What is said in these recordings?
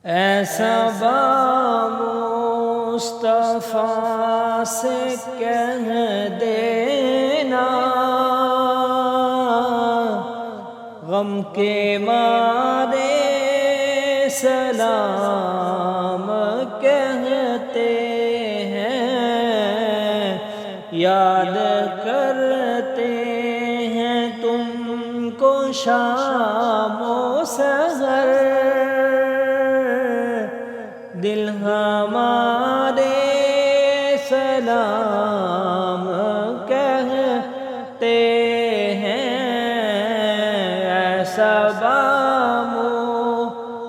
ایسا مصطفیٰ سے کہہ دینا، غم کے مارے سلام کہتے ہیں، یاد کرتے ہیں تم کو شام و سحر، دل ہمارے سلام کہتے ہیں۔ ایسا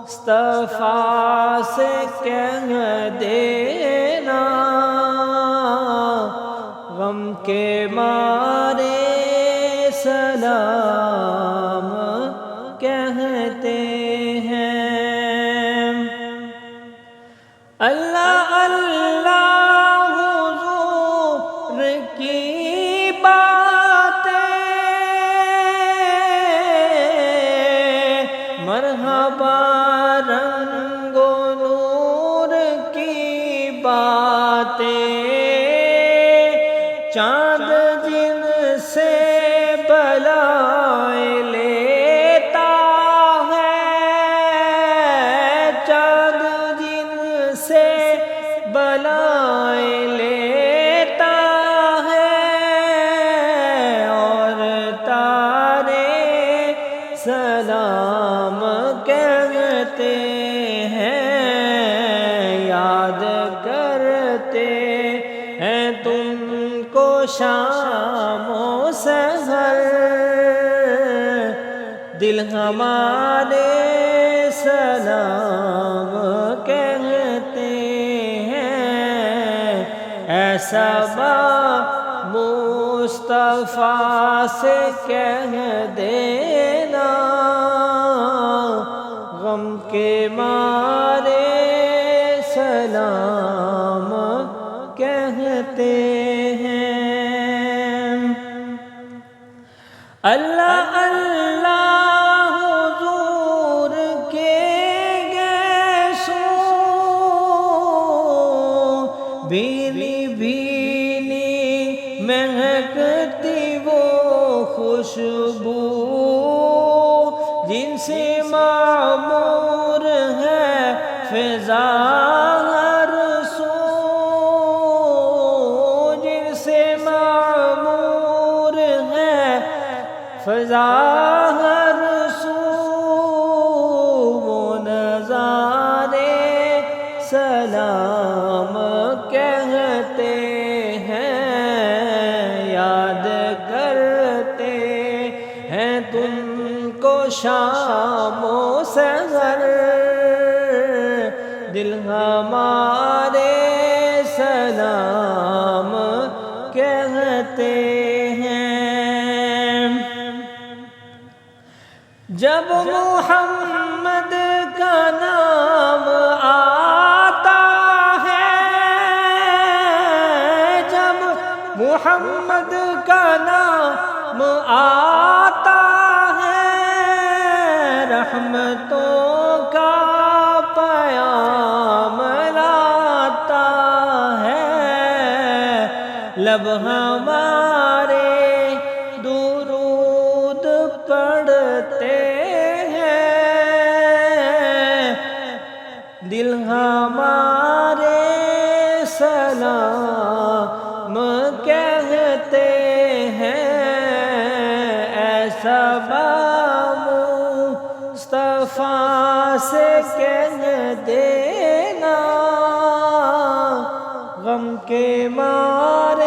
مصطفیٰ سے کہہ دینا، غم کے مارے سلام کہتے ہیں۔ اللہ اللہ حضور کی باتیں، مرحبا رنگ و نور کی باتیں، چاند جن سے بلائیں لیتا ہے، چاند جن سے بلائیں لیتا ہے، اور تارے سلام کہتے ہیں، یاد کرتے ہیں تم کو شام و سحر، دل ہمارے سلام کہتے ہیں۔ ایسا مصطفیٰ سے کہہ دینا، غم کے مارے سلام کہتے ہیں۔ اللہ اللہ حضور کے گیسوں، بھینی بھینی مہکتی وہ خوشبو، جن سے معمور ہے فضا ہر سو، جن سے معمور ہے فضا ہر سو، وہ نظارے سلام کہتے ہیں، یاد کرتے ہیں تم کو شام و سحر، دل ہمارے سلام کہتے ہیں۔ جب محمد کا نام آتا ہے، جب محمد کا نام آتا ہے، رحمتوں کا پیام لاتا ہے، لب ہمارے درود پڑھتے ہیں، دل ہمارے سلام کہتے ہیں۔ ایسا مصطفیٰ سے کہہ دینا، غم کے مارے